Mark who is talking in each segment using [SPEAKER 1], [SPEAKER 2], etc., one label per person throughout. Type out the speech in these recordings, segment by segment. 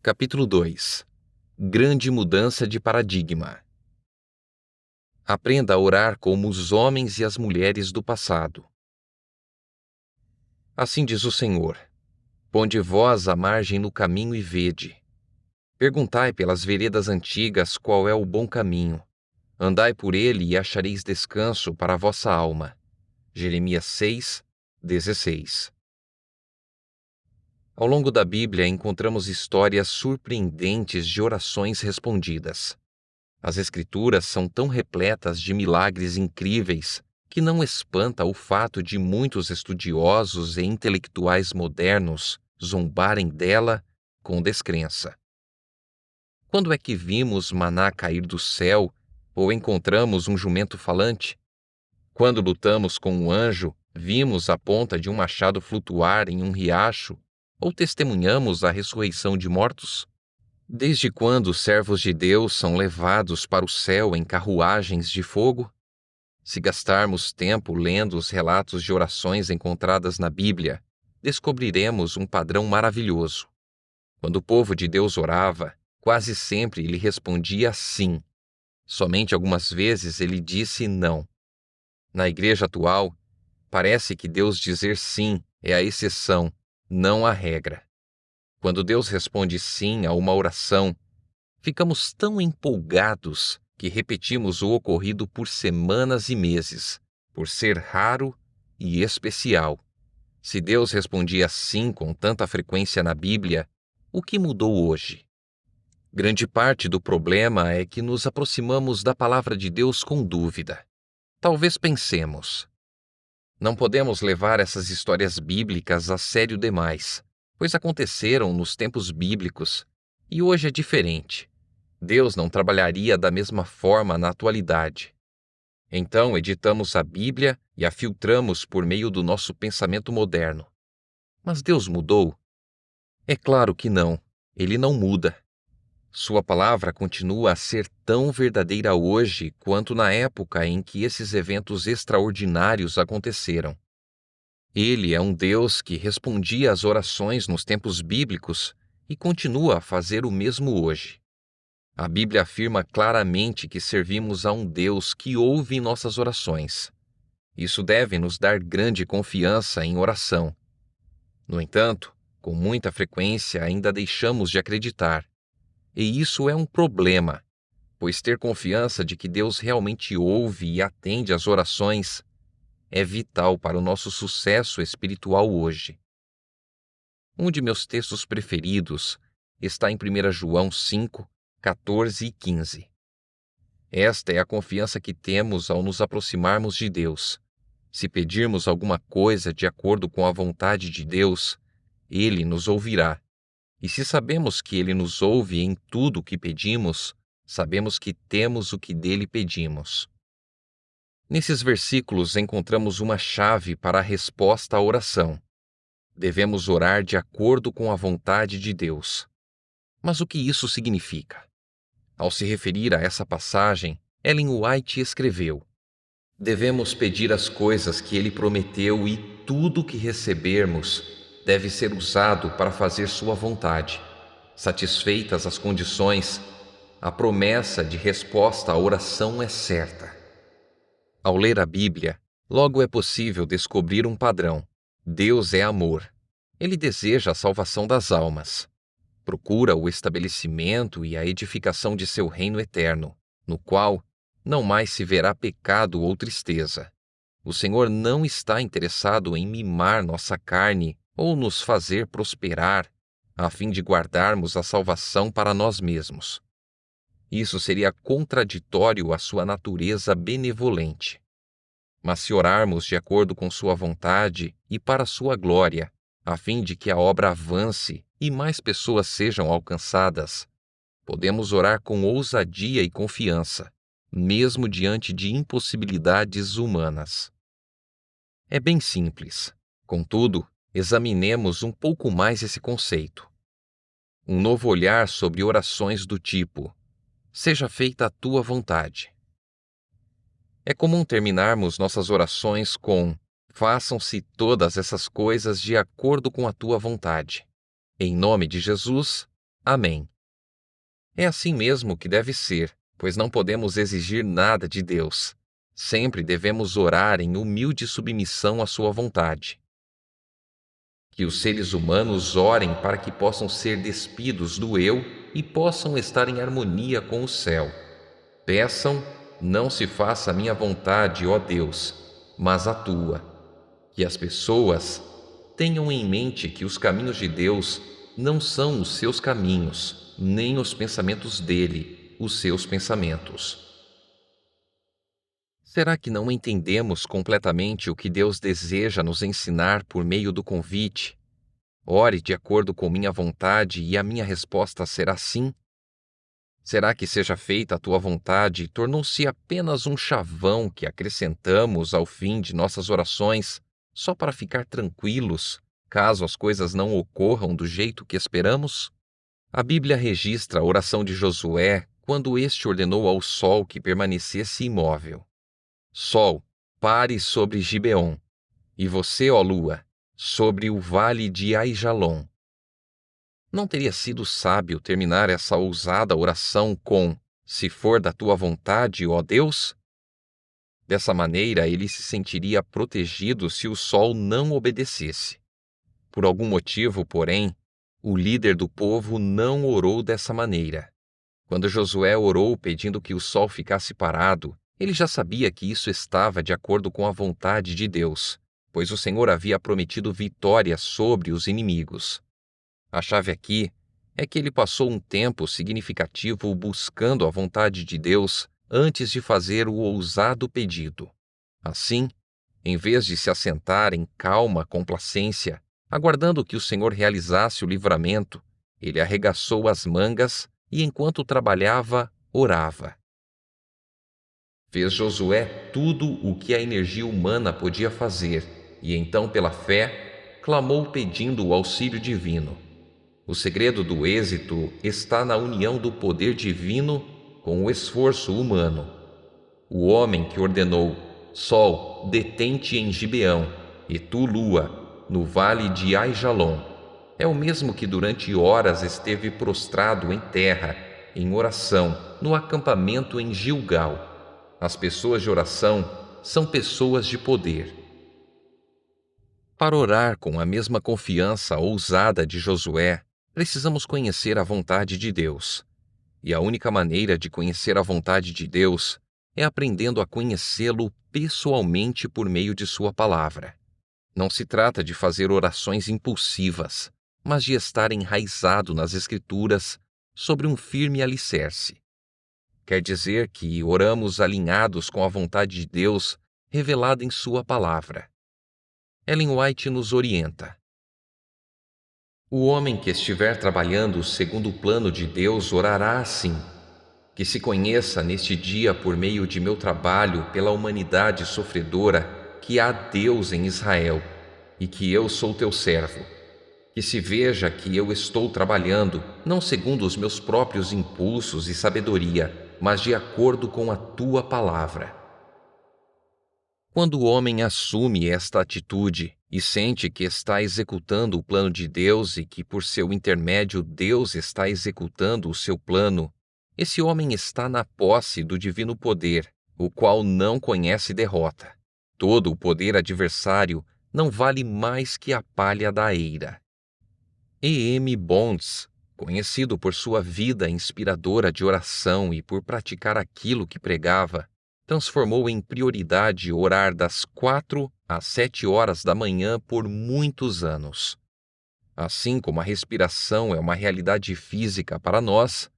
[SPEAKER 1] Capítulo 2. Grande mudança de paradigma. Aprenda a orar como os homens e as mulheres do passado. Assim diz o Senhor: Ponde vós a margem no caminho e vede. Perguntai pelas veredas antigas qual é o bom caminho. Andai por ele e achareis descanso para a vossa alma. Jeremias 6, 16. Ao longo da Bíblia encontramos histórias surpreendentes de orações respondidas. As Escrituras são tão repletas de milagres incríveis que não espanta o fato de muitos estudiosos e intelectuais modernos zombarem dela com descrença. Quando é que vimos maná cair do céu ou encontramos um jumento falante? Quando lutamos com um anjo, vimos a ponta de um machado flutuar em um riacho ou testemunhamos a ressurreição de mortos? Desde quando os servos de Deus são levados para o céu em carruagens de fogo? Se gastarmos tempo lendo os relatos de orações encontradas na Bíblia, descobriremos um padrão maravilhoso. Quando o povo de Deus orava, quase sempre ele respondia sim. Somente algumas vezes ele disse não. Na igreja atual, parece que Deus dizer sim é a exceção, não a regra. Quando Deus responde sim a uma oração, ficamos tão empolgados que repetimos o ocorrido por semanas e meses, por ser raro e especial. Se Deus respondia sim com tanta frequência na Bíblia, o que mudou hoje? Grande parte do problema é que nos aproximamos da palavra de Deus com dúvida. Talvez pensemos: não podemos levar essas histórias bíblicas a sério demais, pois aconteceram nos tempos bíblicos e hoje é diferente. Deus não trabalharia da mesma forma na atualidade. Então editamos a Bíblia e a filtramos por meio do nosso pensamento moderno. Mas Deus mudou? É claro que não. Ele não muda. Sua palavra continua a ser tão verdadeira hoje quanto na época em que esses eventos extraordinários aconteceram. Ele é um Deus que respondia às orações nos tempos bíblicos e continua a fazer o mesmo hoje. A Bíblia afirma claramente que servimos a um Deus que ouve nossas orações. Isso deve nos dar grande confiança em oração. No entanto, com muita frequência ainda deixamos de acreditar. E isso é um problema, pois ter confiança de que Deus realmente ouve e atende às orações é vital para o nosso sucesso espiritual hoje. Um de meus textos preferidos está em 1 João 5, 14 e 15. Esta é a confiança que temos ao nos aproximarmos de Deus. Se pedirmos alguma coisa de acordo com a vontade de Deus, Ele nos ouvirá. E se sabemos que Ele nos ouve em tudo o que pedimos, sabemos que temos o que dele pedimos. Nesses versículos encontramos uma chave para a resposta à oração. Devemos orar de acordo com a vontade de Deus. Mas o que isso significa? Ao se referir a essa passagem, Ellen White escreveu: devemos pedir as coisas que Ele prometeu e tudo o que recebermos deve ser usado para fazer sua vontade. Satisfeitas as condições, a promessa de resposta à oração é certa. Ao ler a Bíblia, logo é possível descobrir um padrão. Deus é amor. Ele deseja a salvação das almas. Procura o estabelecimento e a edificação de seu reino eterno, no qual não mais se verá pecado ou tristeza. O Senhor não está interessado em mimar nossa carne ou nos fazer prosperar, a fim de guardarmos a salvação para nós mesmos. Isso seria contraditório à sua natureza benevolente. Mas se orarmos de acordo com sua vontade e para sua glória, a fim de que a obra avance e mais pessoas sejam alcançadas, podemos orar com ousadia e confiança, mesmo diante de impossibilidades humanas. É bem simples. Contudo, examinemos um pouco mais esse conceito. Um novo olhar sobre orações do tipo: seja feita a tua vontade. É comum terminarmos nossas orações com: façam-se todas essas coisas de acordo com a tua vontade. Em nome de Jesus, Amém. É assim mesmo que deve ser, pois não podemos exigir nada de Deus. Sempre devemos orar em humilde submissão à sua vontade. Que os seres humanos orem para que possam ser despidos do eu e possam estar em harmonia com o céu. Peçam: não se faça a minha vontade, ó Deus, mas a tua. Que as pessoas tenham em mente que os caminhos de Deus não são os seus caminhos, nem os pensamentos dele, os seus pensamentos. Será que não entendemos completamente o que Deus deseja nos ensinar por meio do convite? Ore de acordo com minha vontade e a minha resposta será sim? Será que seja feita a tua vontade tornou-se apenas um chavão que acrescentamos ao fim de nossas orações, só para ficar tranquilos, caso as coisas não ocorram do jeito que esperamos? A Bíblia registra a oração de Josué quando este ordenou ao sol que permanecesse imóvel. Sol, pare sobre Gibeon, e você, ó lua, sobre o vale de Aijalon. Não teria sido sábio terminar essa ousada oração com: se for da tua vontade, ó Deus? Dessa maneira, ele se sentiria protegido se o sol não obedecesse. Por algum motivo, porém, o líder do povo não orou dessa maneira. Quando Josué orou pedindo que o sol ficasse parado, ele já sabia que isso estava de acordo com a vontade de Deus, pois o Senhor havia prometido vitória sobre os inimigos. A chave aqui é que ele passou um tempo significativo buscando a vontade de Deus antes de fazer o ousado pedido. Assim, em vez de se assentar em calma complacência, aguardando que o Senhor realizasse o livramento, ele arregaçou as mangas e, enquanto trabalhava, orava. Fez Josué tudo o que a energia humana podia fazer e então, pela fé, clamou pedindo o auxílio divino. O segredo do êxito está na união do poder divino com o esforço humano. O homem que ordenou: Sol, detente em Gibeão, e tu, lua, no vale de Aijalon, é o mesmo que durante horas esteve prostrado em terra, em oração, no acampamento em Gilgal. As pessoas de oração são pessoas de poder. Para orar com a mesma confiança ousada de Josué, precisamos conhecer a vontade de Deus. E a única maneira de conhecer a vontade de Deus é aprendendo a conhecê-lo pessoalmente por meio de sua palavra. Não se trata de fazer orações impulsivas, mas de estar enraizado nas Escrituras sobre um firme alicerce. Quer dizer que oramos alinhados com a vontade de Deus revelada em sua palavra. Ellen White nos orienta. O homem que estiver trabalhando segundo o plano de Deus orará assim: que se conheça neste dia por meio de meu trabalho pela humanidade sofredora que há Deus em Israel e que eu sou teu servo. Que se veja que eu estou trabalhando não segundo os meus próprios impulsos e sabedoria, mas de acordo com a tua palavra. Quando o homem assume esta atitude e sente que está executando o plano de Deus e que por seu intermédio Deus está executando o seu plano, esse homem está na posse do divino poder, o qual não conhece derrota. Todo o poder adversário não vale mais que a palha da eira. E.M. Bonds, conhecido por sua vida inspiradora de oração e por praticar aquilo que pregava, transformou em prioridade orar das 4 às 7 horas da manhã por muitos anos. Assim como a respiração é uma realidade física para nós,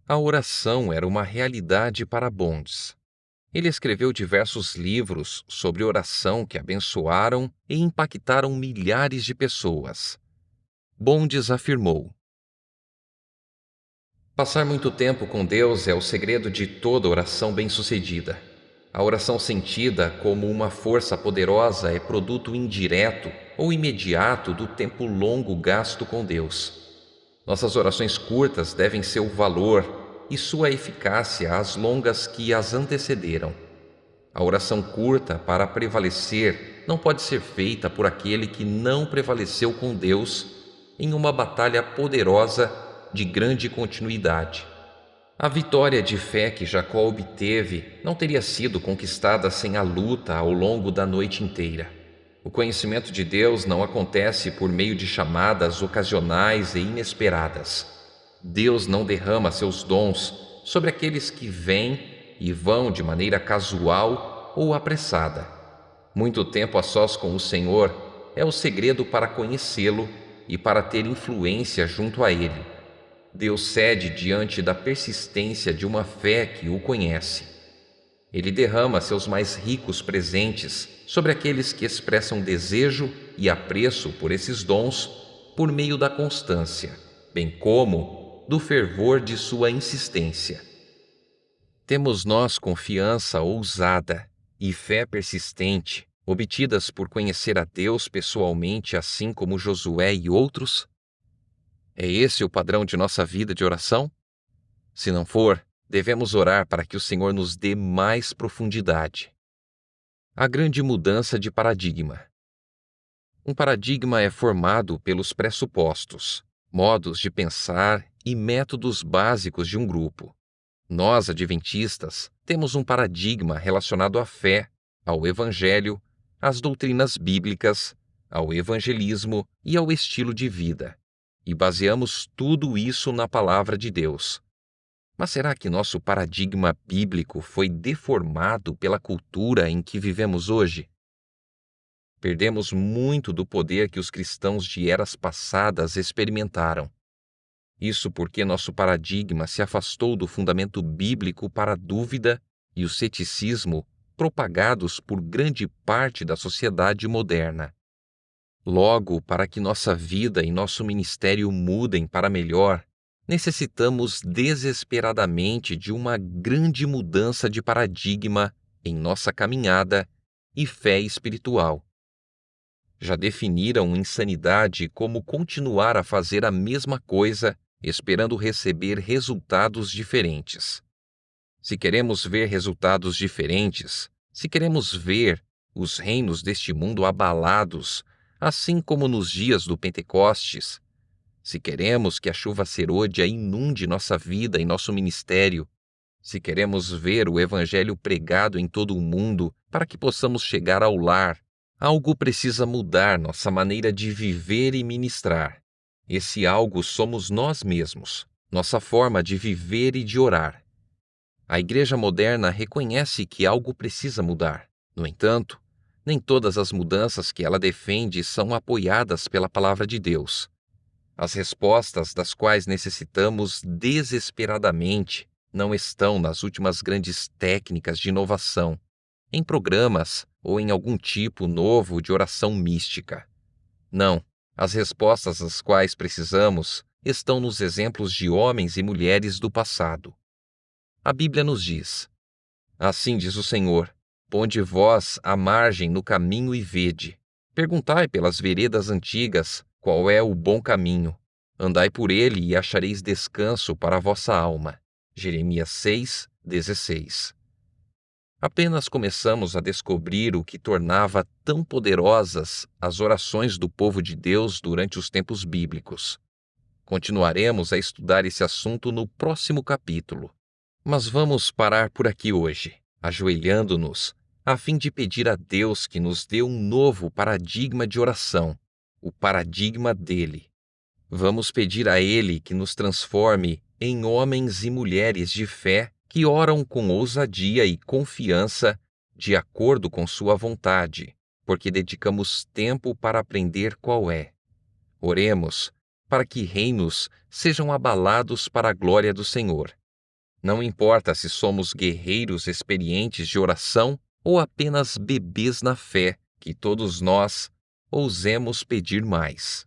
[SPEAKER 1] a oração era uma realidade para Bonds. Ele escreveu diversos livros sobre oração que abençoaram e impactaram milhares de pessoas. Bonds afirmou: passar muito tempo com Deus é o segredo de toda oração bem-sucedida. A oração sentida como uma força poderosa é produto indireto ou imediato do tempo longo gasto com Deus. Nossas orações curtas devem ser o valor e sua eficácia as longas que as antecederam. A oração curta, para prevalecer, não pode ser feita por aquele que não prevaleceu com Deus em uma batalha poderosa de grande continuidade. A vitória de fé que Jacó obteve não teria sido conquistada sem a luta ao longo da noite inteira. O conhecimento de Deus não acontece por meio de chamadas ocasionais e inesperadas. Deus não derrama seus dons sobre aqueles que vêm e vão de maneira casual ou apressada. Muito tempo a sós com o Senhor é o segredo para conhecê-lo e para ter influência junto a Ele. Deus cede diante da persistência de uma fé que o conhece. Ele derrama seus mais ricos presentes sobre aqueles que expressam desejo e apreço por esses dons por meio da constância, bem como do fervor de sua insistência. Temos nós confiança ousada e fé persistente, obtidas por conhecer a Deus pessoalmente, assim como Josué e outros? É esse o padrão de nossa vida de oração? Se não for, devemos orar para que o Senhor nos dê mais profundidade. A grande mudança de paradigma. Um paradigma é formado pelos pressupostos, modos de pensar e métodos básicos de um grupo. Nós, adventistas, temos um paradigma relacionado à fé, ao Evangelho, às doutrinas bíblicas, ao evangelismo e ao estilo de vida. E baseamos tudo isso na palavra de Deus. Mas será que nosso paradigma bíblico foi deformado pela cultura em que vivemos hoje? Perdemos muito do poder que os cristãos de eras passadas experimentaram. Isso porque nosso paradigma se afastou do fundamento bíblico para a dúvida e o ceticismo propagados por grande parte da sociedade moderna. Logo, para que nossa vida e nosso ministério mudem para melhor, necessitamos desesperadamente de uma grande mudança de paradigma em nossa caminhada e fé espiritual. Já definiram insanidade como continuar a fazer a mesma coisa, esperando receber resultados diferentes. Se queremos ver resultados diferentes, se queremos ver os reinos deste mundo abalados, assim como nos dias do Pentecostes, se queremos que a chuva serôdia inunde nossa vida e nosso ministério, se queremos ver o Evangelho pregado em todo o mundo para que possamos chegar ao lar, algo precisa mudar nossa maneira de viver e ministrar. Esse algo somos nós mesmos, nossa forma de viver e de orar. A igreja moderna reconhece que algo precisa mudar. No entanto, nem todas as mudanças que ela defende são apoiadas pela palavra de Deus. As respostas das quais necessitamos desesperadamente não estão nas últimas grandes técnicas de inovação, em programas ou em algum tipo novo de oração mística. Não, as respostas às quais precisamos estão nos exemplos de homens e mulheres do passado. A Bíblia nos diz: assim diz o Senhor, ponde vós a margem no caminho e vede. Perguntai pelas veredas antigas qual é o bom caminho. Andai por ele e achareis descanso para a vossa alma. Jeremias 6:16. Apenas começamos a descobrir o que tornava tão poderosas as orações do povo de Deus durante os tempos bíblicos. Continuaremos a estudar esse assunto no próximo capítulo. Mas vamos parar por aqui hoje, ajoelhando-nos, a fim de pedir a Deus que nos dê um novo paradigma de oração, o paradigma dele. Vamos pedir a Ele que nos transforme em homens e mulheres de fé que oram com ousadia e confiança de acordo com sua vontade, porque dedicamos tempo para aprender qual é. Oremos para que reinos sejam abalados para a glória do Senhor. Não importa se somos guerreiros experientes de oração ou apenas bebês na fé, que todos nós ousemos pedir mais.